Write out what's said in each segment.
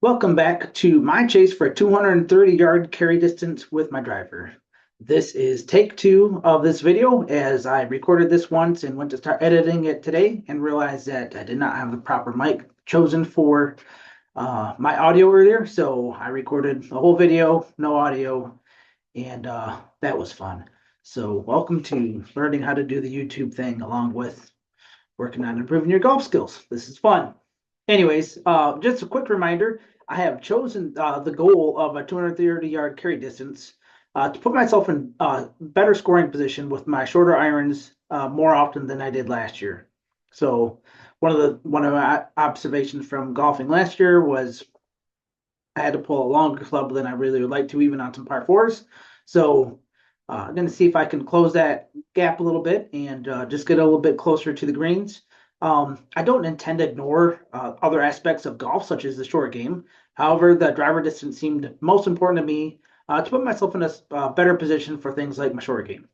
Welcome back to my chase for a 230-yard carry distance with my driver. This is take two of this video as I recorded this once and went to start editing it today and realized that I did not have the proper mic chosen for my audio earlier. So I recorded the whole video, no audio, and that was fun. So welcome to learning how to do the YouTube thing along with working on improving your golf skills. This is fun. Anyways, just a quick reminder, I have chosen the goal of a 230-yard carry distance to put myself in better scoring position with my shorter irons more often than I did last year. So one of my observations from golfing last year was I had to pull a longer club than I really would like to, even on some par fours. So I'm going to see if I can close that gap a little bit and just get a little bit closer to the greens. I don't intend to ignore other aspects of golf, such as the short game. However, the driver distance seemed most important to me to put myself in a better position for things like my short game.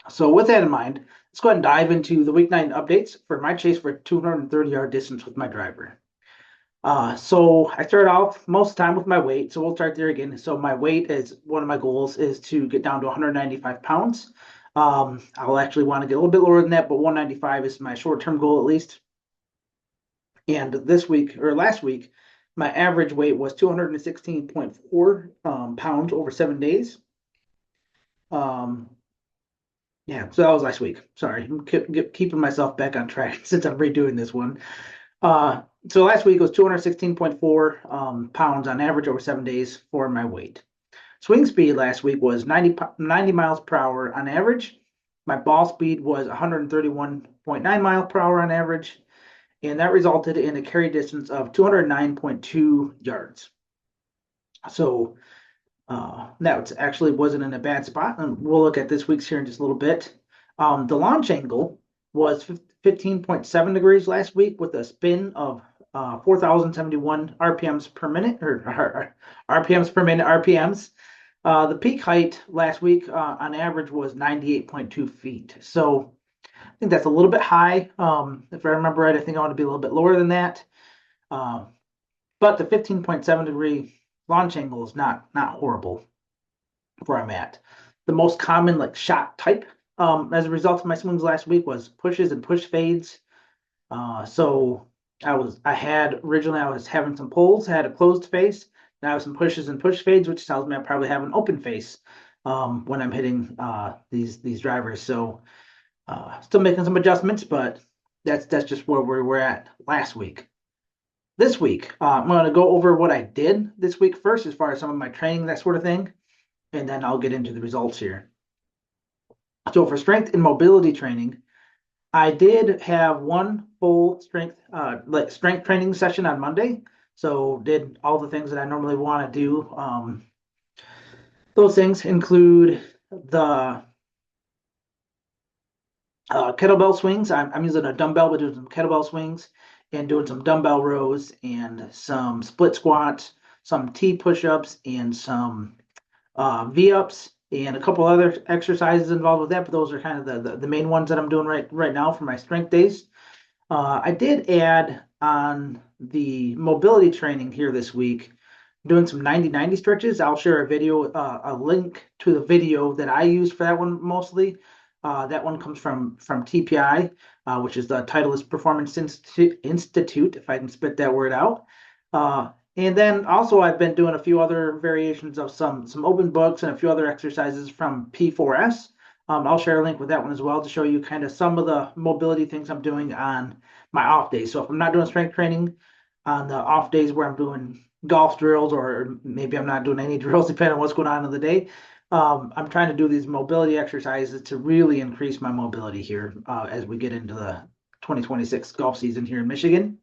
So with that in mind, let's go ahead and dive into the week 9 updates for my chase for 230-yard distance with my driver. So I started off most of the time with my weight. So we'll start there again. So my weight is one of my goals is to get down to 195 pounds. I'll actually want to get a little bit lower than that, but 195 is my short-term goal at least. And this week or last week, my average weight was 216.4 pounds over 7 days. Um, yeah, so that was last week. Sorry, I'm keeping myself back on track since I'm redoing this one. So last week was 216.4 pounds on average over 7 days for my weight. Swing speed last week was 90 miles per hour on average. My ball speed was 131.9 miles per hour on average, and that resulted in a carry distance of 209.2 yards. So that actually wasn't in a bad spot, and we'll look at this week's here in just a little bit. The launch angle was 15.7 degrees last week with a spin of 4,071 RPMs per minute, or RPMs per minute, RPMs. The peak height last week on average was 98.2 feet. So I think that's a little bit high. If I remember right, I think I want to be a little bit lower than that. Uh, but the 15.7-degree launch angle is not horrible where I'm at. The most common like shot type as a result of my swings last week was pushes and push fades. So I had originally I was having some pulls, I had a closed face. Now I have some pushes and push fades, which tells me I probably have an open face when I'm hitting these drivers. So still making some adjustments, but that's just where we were at last week. This week, I'm going to go over what I did this week first, as far as some of my training, that sort of thing, and then I'll get into the results here. So for strength and mobility training, I did have one full strength training session on Monday. So did all the things that I normally want to do. Those things include the kettlebell swings. I'm using a dumbbell, but doing some kettlebell swings and doing some dumbbell rows and some split squats, some T push-ups, and some V-ups, and a couple other exercises involved with that. But those are kind of the main ones that I'm doing right now for my strength days. I did add on the mobility training here this week, doing some 90-90 stretches. I'll share a video, a link to the video that I used for that one mostly. That one comes from TPI, which is the Titleist Performance Institute, if I can spit that word out. And then also I've been doing a few other variations of some open books and a few other exercises from P4S. I'll share a link with that one as well to show you kind of some of the mobility things I'm doing on my off days. So if I'm not doing strength training on the off days where I'm doing golf drills, or maybe I'm not doing any drills, depending on what's going on in the day, I'm trying to do these mobility exercises to really increase my mobility here as we get into the 2026 golf season here in Michigan.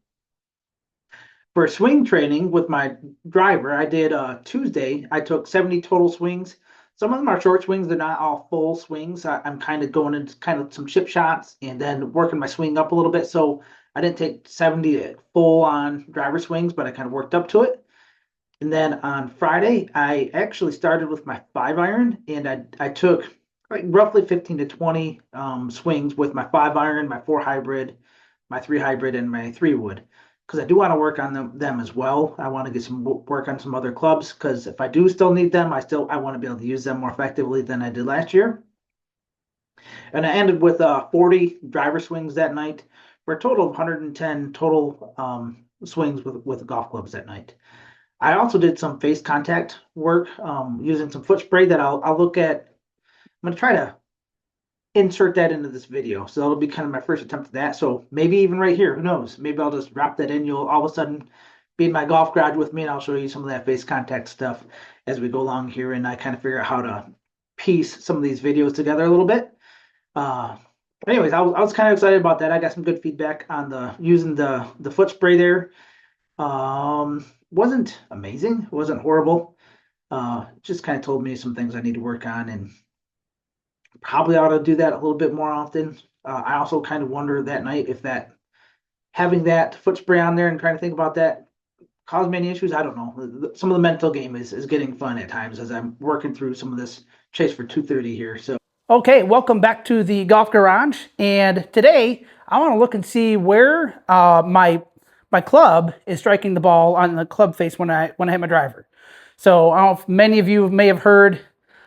For swing training with my driver, I did Tuesday. I took 70 total swings. Some of them are short swings; they're not all full swings. I'm kind of going into kind of some chip shots and then working my swing up a little bit. So I didn't take 70 full on driver swings, but I kind of worked up to it. And then on Friday, I actually started with my 5-iron, and I took like roughly 15 to 20 swings with my 5-iron, my 4 hybrid, my 3 hybrid, and my 3 wood. because I do want to work on them as well. I want to get some work on some other clubs because if I do still need them, I want to be able to use them more effectively than I did last year. And I ended with 40 driver swings that night for a total of 110 total swings with golf clubs that night. I also did some face contact work using some foot spray that I'll look at. I'm going to try to insert that into this video. So that'll be kind of my first attempt at that. So maybe even right here, who knows? Maybe I'll just drop that in. You'll all of a sudden be in my golf garage with me and I'll show you some of that face contact stuff as we go along here and I kind of figure out how to piece some of these videos together a little bit. Anyways, I was kind of excited about that. I got some good feedback on using the foot spray there. Wasn't amazing. It wasn't horrible. Just kind of told me some things I need to work on and probably ought to do that a little bit more often. I also kind of wonder that night if having that foot spray on there and trying to think about that caused me any issues. I don't know. Some of the mental game is getting fun at times as I'm working through some of this chase for 230 here. So. Okay, welcome back to the Golf Garage, and today I want to look and see where my club is striking the ball on the club face when I hit my driver. So I don't know if many of you may have heard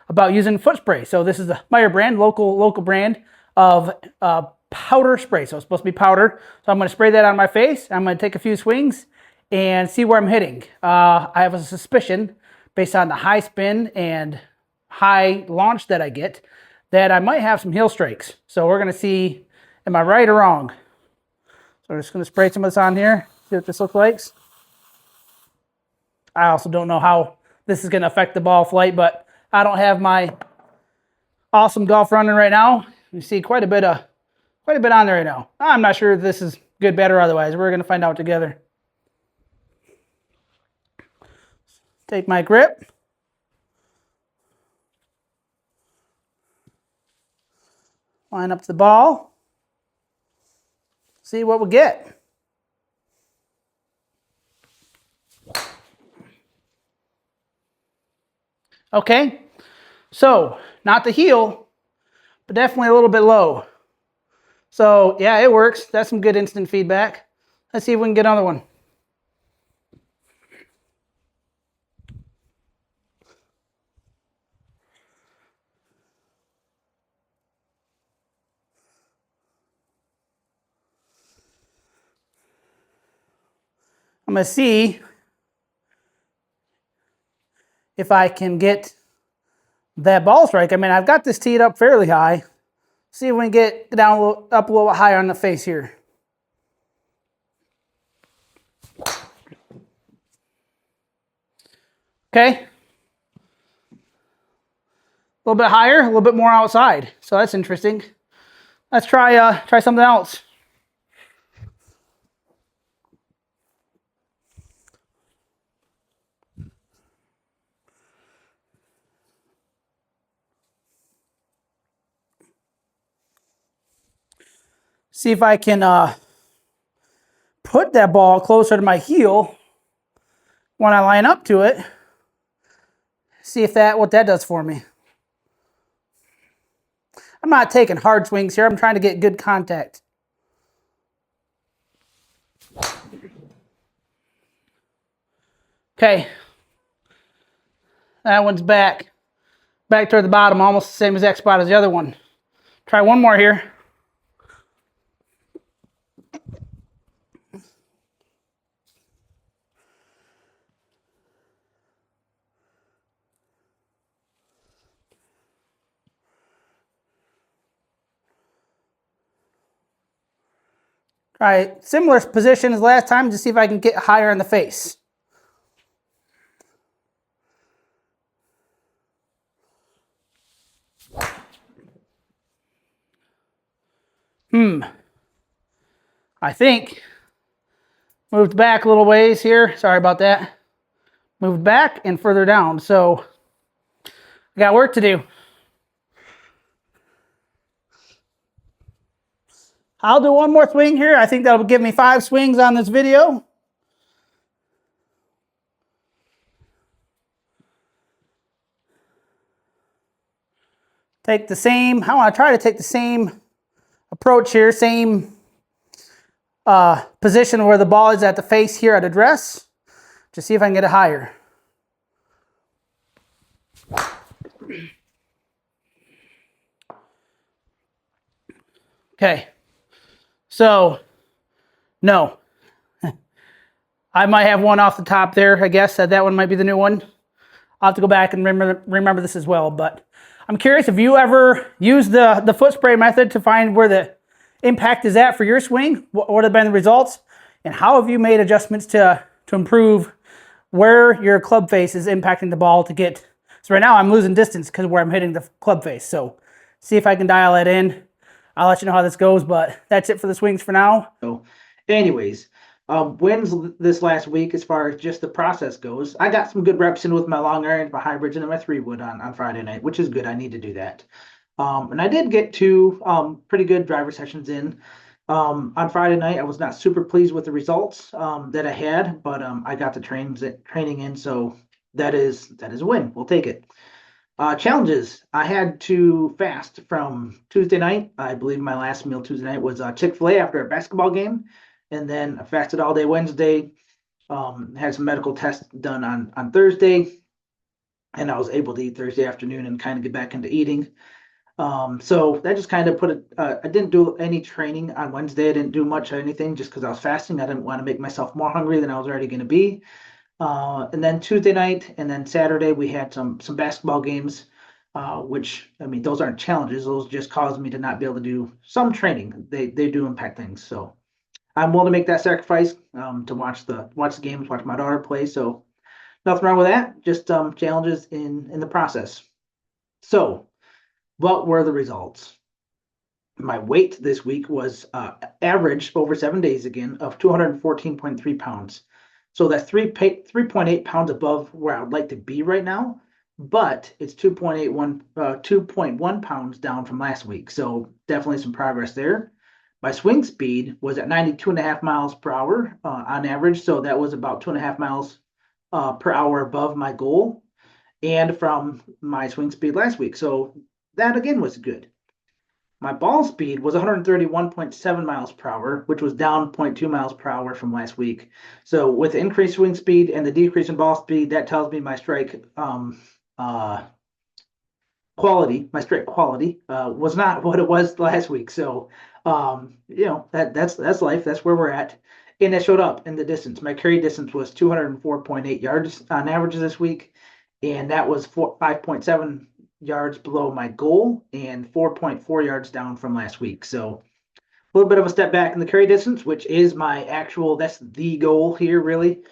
about using foot spray. So this is the Meyer brand, local brand of powder spray. So it's supposed to be powder. So I'm going to spray that on my face. I'm going to take a few swings and see where I'm hitting. I have a suspicion based on the high spin and high launch that I get that I might have some heel strikes. So we're going to see, am I right or wrong? So I'm just going to spray some of this on here, see what this looks like. I also don't know how this is going to affect the ball flight, but I don't have my awesome golf running right now. You see quite a bit on there right now. I'm not sure if this is good, bad, or otherwise. We're going to find out together. Take my grip. Line up the ball. See what we get. Okay, so not the heel, but definitely a little bit low. So yeah, it works. That's some good instant feedback. Let's see if we can get another one. I'm going to see if I can get that ball strike. I mean, I've got this teed up fairly high. See if we can get down up a little bit higher on the face here. Okay. A little bit higher, a little bit more outside. So that's interesting. Let's try something else. See if I can put that ball closer to my heel when I line up to it. See if what that does for me. I'm not taking hard swings here. I'm trying to get good contact. Okay. That one's back toward the bottom, almost the same exact spot as the other one. Try one more here. All right, similar position as last time to see if I can get higher in the face. I think moved back a little ways here. Sorry about that. Moved back and further down. So I got work to do. I'll do one more swing here. I think that'll give me 5 swings on this video. I want to try to take the same approach here, same position where the ball is at the face here at address to see if I can get it higher. Okay, so no. I might have one off the top there, I guess. That one might be the new one. I'll have to go back and remember this as well. But I'm curious if you ever use the foot spray method to find where the impact is at for your swing. What have been the results? And how have you made adjustments to improve where your club face is impacting the ball to get... So right now I'm losing distance because where I'm hitting the club face. So see if I can dial that in. I'll let you know how this goes, but that's it for the swings for now. So anyways, wins this last week as far as just the process goes. I got some good reps in with my long irons, my hybrids, and then my 3-wood on Friday night, which is good. I need to do that. And I did get 2 pretty good driver sessions in. On Friday night, I was not super pleased with the results that I had, but I got the training in, so that is a win. We'll take it. Challenges. I had to fast from Tuesday night. I believe my last meal Tuesday night was Chick-fil-A after a basketball game. And then I fasted all day Wednesday. Had some medical tests done on Thursday. And I was able to eat Thursday afternoon and kind of get back into eating. So that just kind of put it, I didn't do any training on Wednesday. I didn't do much of anything just because I was fasting. I didn't want to make myself more hungry than I was already going to be. And then Tuesday night and then Saturday, we had some basketball games, which, I mean, those aren't challenges. Those just caused me to not be able to do some training. They do impact things. So I'm willing to make that sacrifice to watch the games, watch my daughter play. So nothing wrong with that. Just challenges in the process. So what were the results? My weight this week was average over 7 days again of 214.3 pounds. So that's 3.8 pounds above where I would like to be right now, but it's 2.1 pounds down from last week. So definitely some progress there. My swing speed was at 92.5 miles per hour on average. So that was about 2.5 miles per hour above my goal and from my swing speed last week. So that again was good. My ball speed was 131.7 miles per hour, which was down 0.2 miles per hour from last week. So with the increased swing speed and the decrease in ball speed, that tells me my strike quality was not what it was last week. So that's life. That's where we're at. And that showed up in the distance. My carry distance was 204.8 yards on average this week, and that was 5.7 yards below my goal and 4.4 yards down from last week. So a little bit of a step back in the carry distance, which is that's the goal here, really.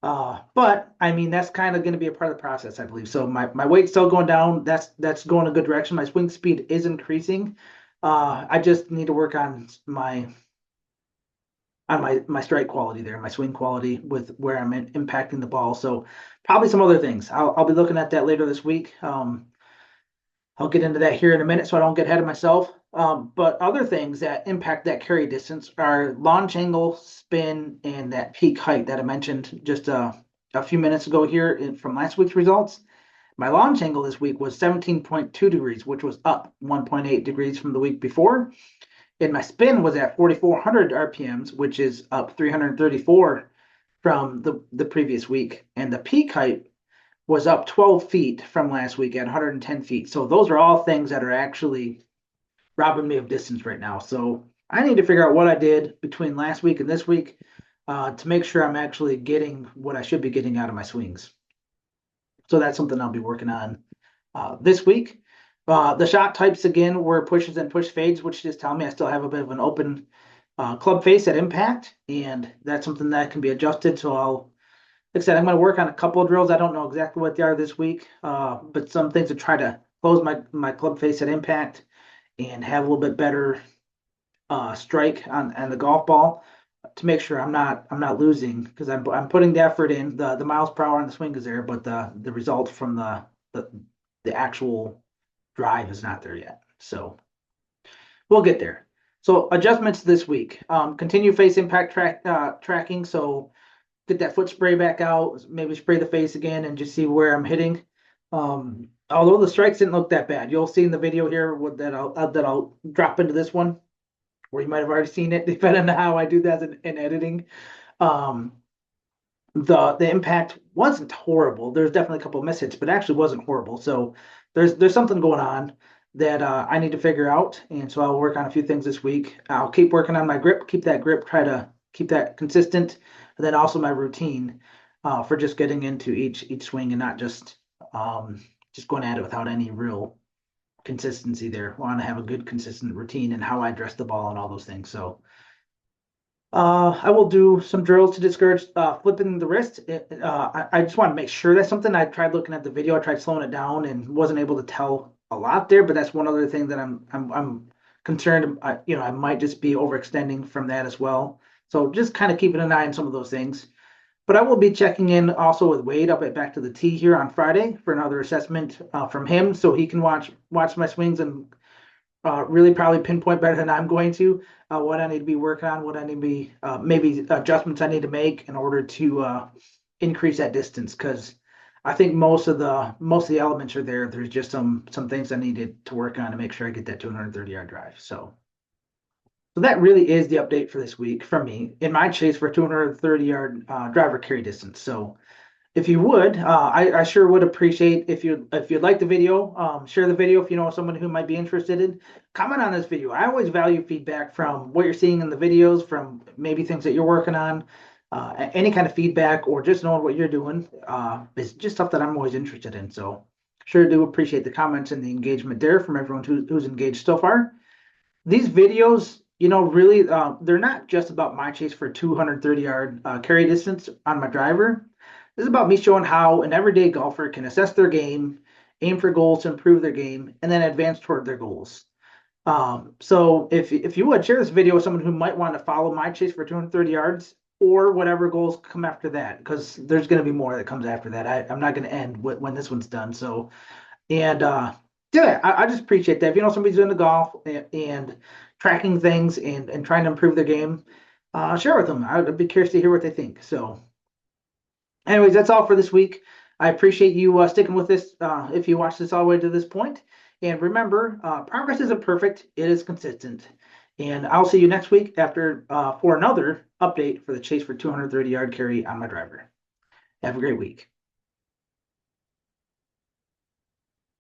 But I mean, that's kind of going to be a part of the process, I believe. So my weight's still going down. That's going a good direction. My swing speed is increasing. I just need to work on my strike quality there, my swing quality with where I'm impacting the ball. So probably some other things. I'll be looking at that later this week. I'll get into that here in a minute so I don't get ahead of myself. But other things that impact that carry distance are launch angle, spin, and that peak height that I mentioned just a few minutes ago here from last week's results. My launch angle this week was 17.2 degrees, which was up 1.8 degrees from the week before. And my spin was at 4,400 RPMs, which is up 334 from the previous week. And the peak height was up 12 feet from last week at 110 feet. So those are all things that are actually robbing me of distance right now. So I need to figure out what I did between last week and this week to make sure I'm actually getting what I should be getting out of my swings. So that's something I'll be working on this week. The shot types again were pushes and push fades, which just tell me I still have a bit of an open club face at impact, and that's something that can be adjusted. So like I said, I'm going to work on a couple of drills. I don't know exactly what they are this week, but some things to try to close my club face at impact and have a little bit better strike on the golf ball to make sure I'm not losing, because I'm putting the effort in. The miles per hour on the swing is there, but the result from the actual drive is not there yet. So we'll get there. So adjustments this week. Continue face impact tracking. So get that foot spray back out, maybe spray the face again and just see where I'm hitting. Although the strikes didn't look that bad. You'll see in the video here that I'll drop into this one. or you might have already seen it, depending on how I do that in editing. Um, the impact wasn't horrible. There's definitely a couple of miss hits, but it actually wasn't horrible. So there's something going on that I need to figure out, and so I'll work on a few things this week. I'll keep working on my grip, keep that grip, try to keep that consistent, and then also my routine for just getting into each swing and not just going at it without any real consistency there. Want to have a good consistent routine and how I address the ball and all those things. So I will do some drills to discourage flipping the wrist. I just want to make sure that's something. I tried looking at the video. I tried slowing it down and wasn't able to tell a lot there. But that's one other thing that I'm concerned. I might just be overextending from that as well. So just kind of keeping an eye on some of those things. But I will be checking in also with Wade up at Back to the Tee here on Friday for another assessment from him, so he can watch my swings and really probably pinpoint better than I'm going to what I need to be working on, what I need to be maybe adjustments I need to make in order to increase that distance. Because I think most of the elements are there. There's just some things I needed to work on to make sure I get that 230-yard drive. So that really is the update for this week from me in my chase for 230-yard driver carry distance. So if you would, I sure would appreciate if you'd like the video, share the video if you know someone who might be interested in. Comment on this video. I always value feedback from what you're seeing in the videos, from maybe things that you're working on, any kind of feedback, or just knowing what you're doing is just stuff that I'm always interested in. So sure do appreciate the comments and the engagement there from everyone who's engaged so far. These videos, really, they're not just about my chase for 230-yard carry distance on my driver. This is about me showing how an everyday golfer can assess their game, aim for goals to improve their game, and then advance toward their goals. So if you would share this video with someone who might want to follow my chase for 230 yards or whatever goals come after that, because there's going to be more that comes after that. I'm not going to end when this one's done. So, and yeah, I just appreciate that. If you know somebody's into golf and tracking things and trying to improve their game, share with them. I'd be curious to hear what they think. So anyways, that's all for this week. I appreciate you sticking with this if you watched this all the way to this point. And remember, progress isn't perfect, it is consistent. And I'll see you next week after for another update for the chase for 230-yard carry on my driver. Have a great week.